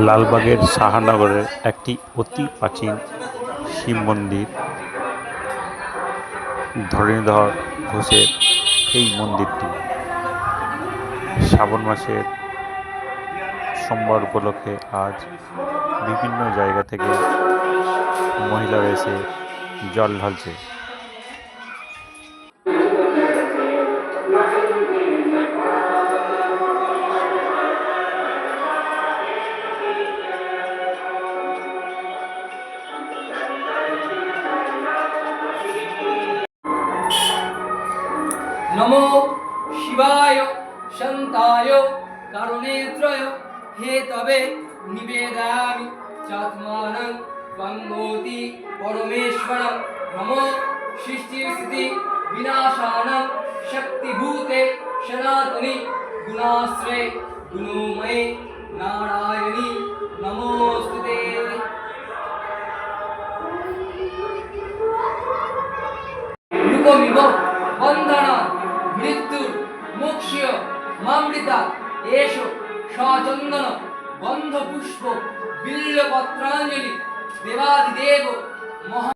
লালবাগের সাহানগরের একটি অতি প্রাচীন শিব মন্দির ধরণীধর ঘোষের এই মন্দিরটি শ্রাবণ মাসের সোমবার উপলক্ষে আজ বিভিন্ন জায়গা থেকে মহিলারা এসে জল ঢালছে। नमो शिवाय शान्ताय करुणेत्रय हेतवे निवेदयामि चात्मानं त्वंगोति परमेश्वरं नमो सृष्टिस्थिति विनाशानं शक्तिभूते सनातनी गुणाश्रये गुणोमये नारायणी नमोस्तुते। युगमिव बंधना मृत्युर मोक्ष्य मामृता एषो सचंदन गंध पुष्प बिल्व पत्रांजलि देवादिदेव महा